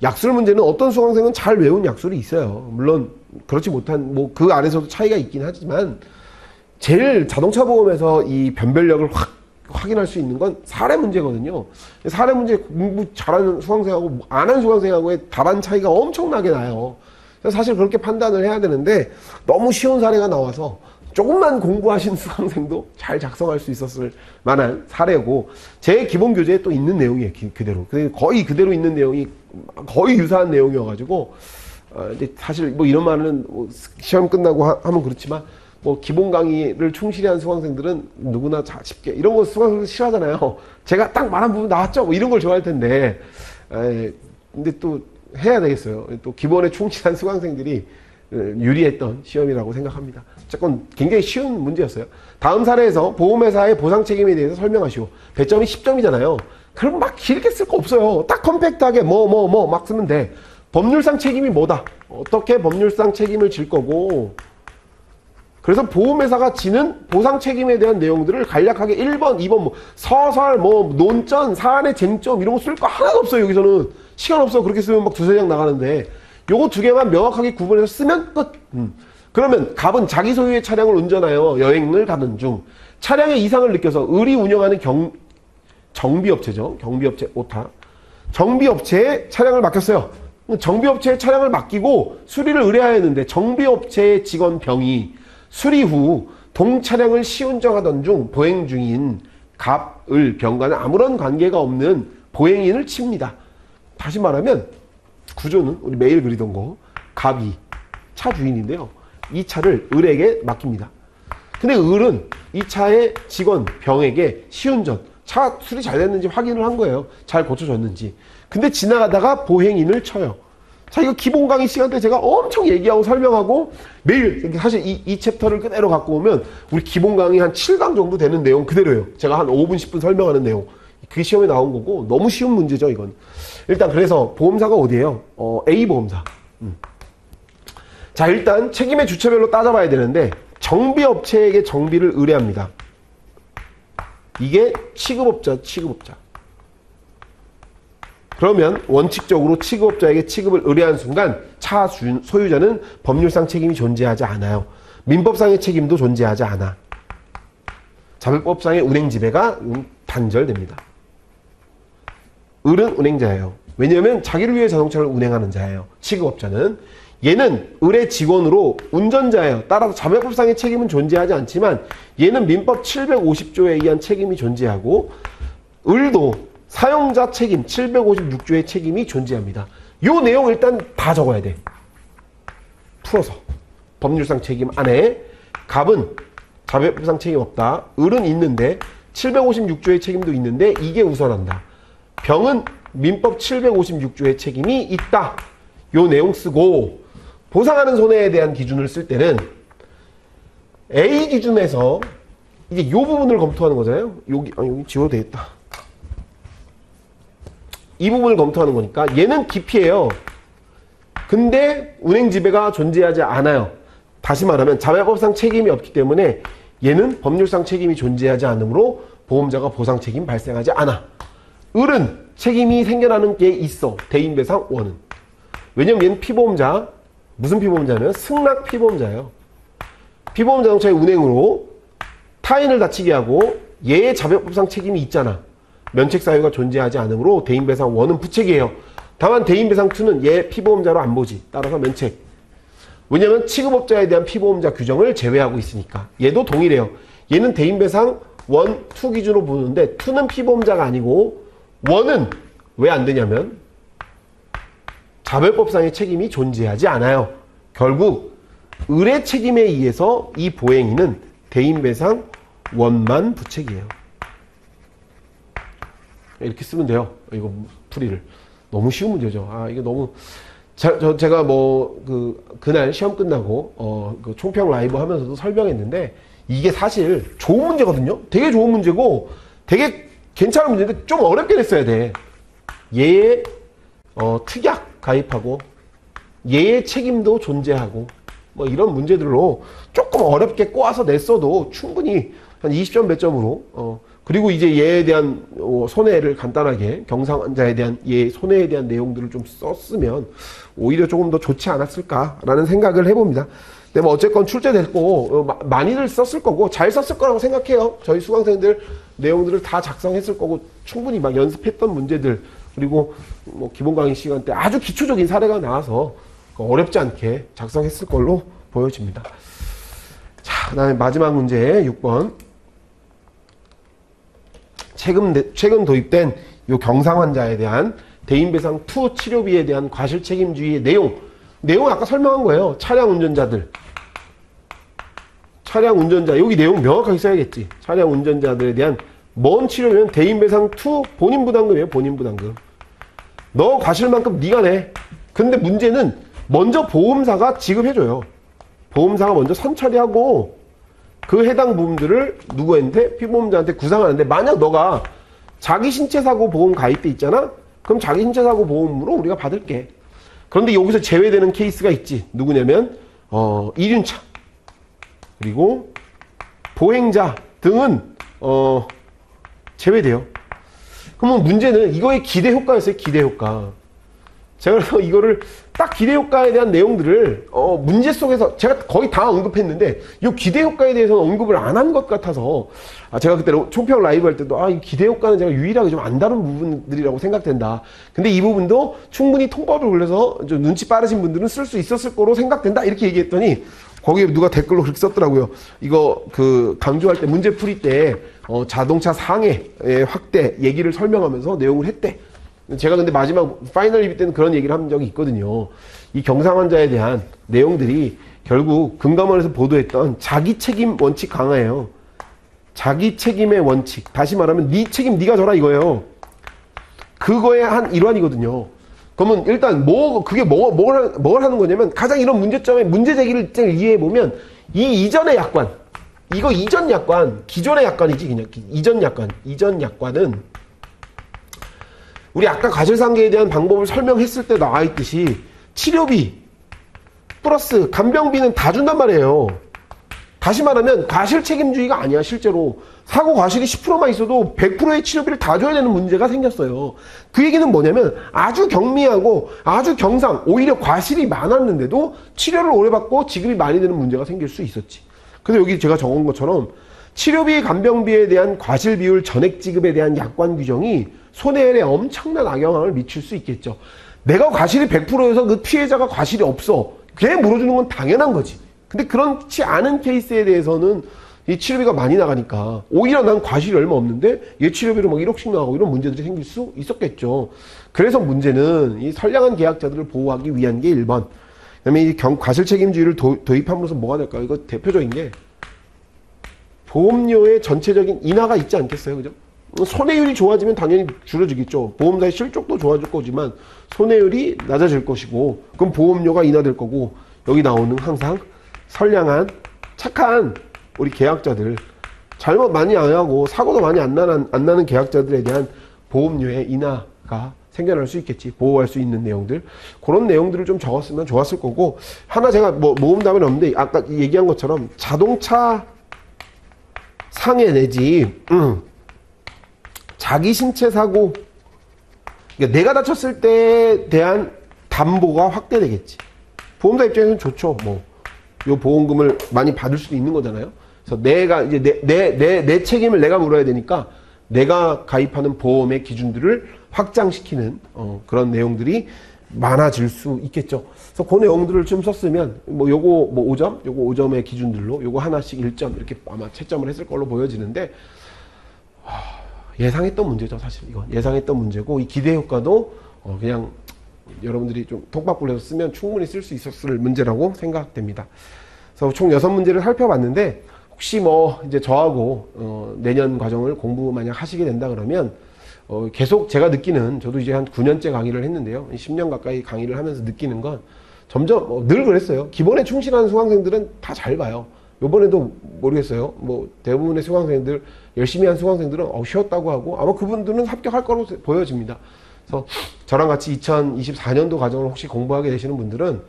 약술 문제는 어떤 수강생은 잘 외운 약술이 있어요. 물론 그렇지 못한 뭐 그 안에서도 차이가 있긴 하지만 제일 자동차 보험에서 이 변별력을 확인할 수 있는 건 사례 문제거든요. 사례 문제 공부 잘하는 수강생하고 안 하는 수강생하고의 답안 차이가 엄청나게 나요. 그래서 사실 그렇게 판단을 해야 되는데 너무 쉬운 사례가 나와서 조금만 공부하신 수강생도 잘 작성할 수 있었을 만한 사례고, 제 기본 교재에 또 있는 내용이에요. 그대로. 거의 그대로 있는 내용이 거의 유사한 내용이어가지고, 이제 사실 뭐 이런 말은 시험 끝나고 하면 그렇지만, 뭐 기본 강의를 충실히 한 수강생들은 누구나 쉽게, 이런 거 수강생들 싫어하잖아요. 제가 딱 말한 부분 나왔죠? 뭐 이런 걸 좋아할 텐데, 근데 또 해야 되겠어요. 또 기본에 충실한 수강생들이 유리했던 시험이라고 생각합니다. 어쨌건 굉장히 쉬운 문제였어요. 다음 사례에서 보험회사의 보상 책임에 대해서 설명하시오. 배점이 10점이잖아요. 그럼 막 길게 쓸 거 없어요. 딱 컴팩트하게 막 쓰면 돼. 법률상 책임이 뭐다? 어떻게 법률상 책임을 질 거고, 그래서 보험회사가 지는 보상 책임에 대한 내용들을 간략하게 1번, 2번, 뭐 서설, 뭐 논점, 사안의 쟁점 이런 거 쓸 거 하나도 없어요. 여기서는 시간 없어. 그렇게 쓰면 막 두세 장 나가는데 요거 두 개만 명확하게 구분해서 쓰면 끝. 그러면 갑은 자기 소유의 차량을 운전하여 여행을 가는 중 차량의 이상을 느껴서 을이 운영하는 정비업체죠. 경비업체 오타. 정비업체에 차량을 맡겼어요. 정비업체에 차량을 맡기고 수리를 의뢰하였는데 정비업체의 직원 병이 수리 후 동차량을 시운전하던 중 보행 중인 갑, 을, 병과는 아무런 관계가 없는 보행인을 칩니다. 다시 말하면 구조는 우리 매일 그리던 거, 갑이 차 주인인데요. 이 차를 을에게 맡깁니다. 근데 을은 이 차의 직원 병에게 시운전, 차 수리 잘 됐는지 확인을 한 거예요. 잘 고쳐졌는지. 근데 지나가다가 보행인을 쳐요. 자, 이거 기본 강의 시간 때 제가 엄청 얘기하고 설명하고 매일, 사실 이 챕터를 그대로 갖고 오면 우리 기본 강의 한 7강 정도 되는 내용 그대로예요. 제가 한 5분, 10분 설명하는 내용. 그게 시험에 나온 거고 너무 쉬운 문제죠, 이건. 일단 그래서 보험사가 어디예요? A보험사. 자, 일단 책임의 주체별로 따져봐야 되는데 정비업체에게 정비를 의뢰합니다. 이게 취급업자. 그러면 원칙적으로 취급업자에게 취급을 의뢰한 순간 차 소유자는 법률상 책임이 존재하지 않아요. 민법상의 책임도 존재하지 않아. 자별법상의 운행지배가 단절됩니다. 을은 운행자예요. 왜냐하면 자기를 위해 자동차를 운행하는 자예요. 취급업자는. 얘는 을의 직원으로 운전자예요. 따라서 자별법상의 책임은 존재하지 않지만 얘는 민법 750조에 의한 책임이 존재하고, 을도 사용자 책임 756조의 책임이 존재합니다. 요 내용 일단 다 적어야 돼. 풀어서. 법률상 책임 안에 갑은 자별법상 책임 없다. 을은 있는데 756조의 책임도 있는데 이게 우선한다. 병은 민법 756조의 책임이 있다. 요 내용 쓰고, 보상하는 손해에 대한 기준을 쓸 때는 A 기준에서 이제 요 부분을 검토하는 거잖아요. 여기 지워도 되겠다. 이 부분을 검토하는 거니까 얘는 기피해요. 근데 운행지배가 존재하지 않아요. 다시 말하면 자발법상 책임이 없기 때문에 얘는 법률상 책임이 존재하지 않으므로 보험자가 보상 책임 발생하지 않아. 을은 책임이 생겨나는 게 있어. 대인배상 원은. 왜냐면 얘는 피보험자, 무슨 피보험자냐면 승낙 피보험자예요. 피보험 자동차의 운행으로 타인을 다치게 하고 얘의 자백법상 책임이 있잖아. 면책 사유가 존재하지 않으므로 대인배상 1은 부책이에요. 다만 대인배상 2는 얘 피보험자로 안 보지. 따라서 면책. 왜냐면 취급업자에 대한 피보험자 규정을 제외하고 있으니까. 얘도 동일해요. 얘는 대인배상 1, 2 기준으로 보는데 2는 피보험자가 아니고 1은 왜 안 되냐면 자별법상의 책임이 존재하지 않아요. 결국 의뢰 책임에 의해서 이 보행위는 대인배상 1만 부책이에요. 이렇게 쓰면 돼요. 이거 풀이를. 너무 쉬운 문제죠. 아, 이게 너무 제가 그날 시험 끝나고 그 총평 라이브 하면서도 설명했는데 이게 사실 좋은 문제거든요. 되게 좋은 문제고 되게 괜찮은 문제인데 좀 어렵게 냈어야 돼. 얘의 특약 가입하고 얘의 책임도 존재하고 뭐 이런 문제들로 조금 어렵게 꼬아서 냈어도 충분히 한 20점 몇 점으로 그리고 이제 얘에 대한 손해를 간단하게 경상환자에 대한 얘 손해에 대한 내용들을 좀 썼으면 오히려 조금 더 좋지 않았을까라는 생각을 해봅니다. 근데 뭐 어쨌건 출제됐고 많이들 썼을 거고 잘 썼을 거라고 생각해요. 저희 수강생들 내용들을 다 작성했을 거고 충분히 막 연습했던 문제들 그리고 뭐 기본 강의 시간 때 아주 기초적인 사례가 나와서 어렵지 않게 작성했을 걸로 보여집니다. 자, 그다음에 마지막 문제 6번. 최근 도입된 요 경상 환자에 대한 대인배상 2 치료비에 대한 과실 책임주의의 내용 아까 설명한 거예요. 차량 운전자 여기 내용 명확하게 써야겠지. 차량 운전자들에 대한 뭔 치료면 대인배상 2 본인부담금이에요. 본인부담금. 너 과실만큼 네가 내. 근데 문제는 먼저 보험사가 지급해줘요. 보험사가 먼저 선처리하고 그 해당 부분들을 누구한테? 피보험자한테 구상하는데 만약 너가 자기 신체사고 보험 가입돼 있잖아? 그럼 자기 신체사고 보험으로 우리가 받을게. 그런데 여기서 제외되는 케이스가 있지. 누구냐면 이륜차 그리고 보행자 등은 제외돼요. 그러면 문제는 이거의 기대효과였어요. 기대효과. 제가 그래서 이거를 딱 기대효과에 대한 내용들을 문제 속에서 제가 거의 다 언급했는데 이 기대효과에 대해서는 언급을 안 한 것 같아서 제가 그때 총평 라이브 할 때도 이 기대효과는 제가 유일하게 좀 안 다룬 부분들이라고 생각된다. 근데 이 부분도 충분히 통법을 올려서 좀 눈치 빠르신 분들은 쓸 수 있었을 거로 생각된다. 이렇게 얘기했더니 거기에 누가 댓글로 그렇게 썼더라고요. 이거 강조할 때 문제 풀이 때 자동차 상해의 확대 얘기를 설명하면서 내용을 했대. 제가 근데 마지막 파이널 리뷰 때는 그런 얘기를 한 적이 있거든요. 이 경상 환자에 대한 내용들이 결국 금감원에서 보도했던 자기 책임 원칙 강화예요. 자기 책임의 원칙. 다시 말하면 네 책임 네가 져라 이거예요. 그거의 한 일환이거든요. 그러면 일단 뭘 하는 거냐면 가장 이런 문제점의 문제 제기를 이해해 보면 이 이전의 약관, 이거 이전 약관, 기존의 약관이지 그냥 이전 약관은 우리 아까 과실상계에 대한 방법을 설명했을 때 나와 있듯이 치료비 플러스 간병비는 다 준단 말이에요. 다시 말하면 과실 책임주의가 아니야. 실제로 사고 과실이 10%만 있어도 100%의 치료비를 다 줘야 되는 문제가 생겼어요. 그 얘기는 뭐냐면 아주 경미하고 아주 경상 오히려 과실이 많았는데도 치료를 오래 받고 지급이 많이 되는 문제가 생길 수 있었지. 근데 여기 제가 적은 것처럼 치료비 간병비에 대한 과실 비율 전액 지급에 대한 약관 규정이 손해율에 엄청난 악영향을 미칠 수 있겠죠. 내가 과실이 100%여서 그 피해자가 과실이 없어. 그냥 물어주는 건 당연한 거지. 근데 그렇지 않은 케이스에 대해서는 이 치료비가 많이 나가니까 오히려 난 과실이 얼마 없는데 얘 치료비로 막 1억씩 나가고 이런 문제들이 생길 수 있었겠죠. 그래서 문제는 이 선량한 계약자들을 보호하기 위한 게 1번. 그다음에 이 과실 책임주의를 도입함으로써 뭐가 될까요? 이거 대표적인 게 보험료의 전체적인 인하가 있지 않겠어요? 그죠? 손해율이 좋아지면 당연히 줄어지겠죠. 보험사의 실적도 좋아질 거지만 손해율이 낮아질 것이고 그럼 보험료가 인하될 거고 여기 나오는 항상 선량한 착한 우리 계약자들 잘못 많이 안 하고 사고도 많이 안 나는 계약자들에 대한 보험료의 인하가 생겨날 수 있겠지. 보호할 수 있는 내용들 그런 내용들을 좀 적었으면 좋았을 거고 하나 제가 모음 답은 없는데 아까 얘기한 것처럼 자동차 상해 내지 자기 신체 사고 그러니까 내가 다쳤을 때에 대한 담보가 확대되겠지. 보험사 입장에서는 좋죠. 뭐, 요 보험금을 많이 받을 수도 있는 거잖아요. 그래서 내가 이제 내 책임을 내가 물어야 되니까 내가 가입하는 보험의 기준들을 확장시키는 그런 내용들이 많아질 수 있겠죠. 그래서 그 내용들을 좀 썼으면 뭐 요거 뭐 5점, 요거 5점의 기준들로 요거 하나씩 1점 이렇게 아마 채점을 했을 걸로 보여지는데 예상했던 문제죠. 사실 이건 예상했던 문제고 이 기대 효과도 그냥 여러분들이 좀 톡박불려서 쓰면 충분히 쓸 수 있었을 문제라고 생각됩니다. 그래서 총 6문제를 살펴봤는데 혹시 뭐 이제 저하고 내년 과정을 공부 만약 하시게 된다 그러면 계속 제가 느끼는, 저도 이제 한 9년째 강의를 했는데요. 10년 가까이 강의를 하면서 느끼는 건 점점 늘 그랬어요. 기본에 충실한 수강생들은 다 잘 봐요. 요번에도 모르겠어요. 뭐 대부분의 수강생들, 열심히 한 수강생들은 쉬었다고 하고 아마 그분들은 합격할 거로 보여집니다. 그래서 저랑 같이 2024년도 과정을 혹시 공부하게 되시는 분들은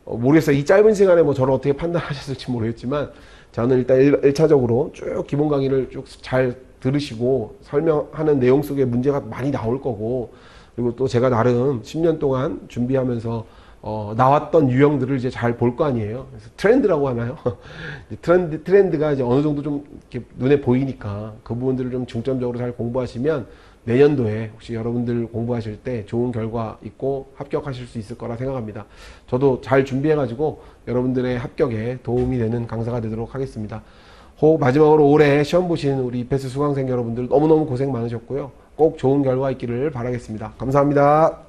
모르겠어요. 이 짧은 시간에 뭐 저를 어떻게 판단하셨을지 모르겠지만 저는 일단 1차적으로 쭉 기본 강의를 쭉 잘 들으시고 설명하는 내용 속에 문제가 많이 나올 거고, 그리고 또 제가 나름 10년 동안 준비하면서 나왔던 유형들을 이제 잘 볼 거 아니에요. 그래서 트렌드라고 하나요? 트렌드가 이제 어느 정도 좀 이렇게 눈에 보이니까 그 부분들을 좀 중점적으로 잘 공부하시면 내년도에 혹시 여러분들 공부하실 때 좋은 결과 있고 합격하실 수 있을 거라 생각합니다. 저도 잘 준비해가지고 여러분들의 합격에 도움이 되는 강사가 되도록 하겠습니다. 마지막으로 올해 시험 보신 우리 이패스 수강생 여러분들 너무너무 고생 많으셨고요. 꼭 좋은 결과 있기를 바라겠습니다. 감사합니다.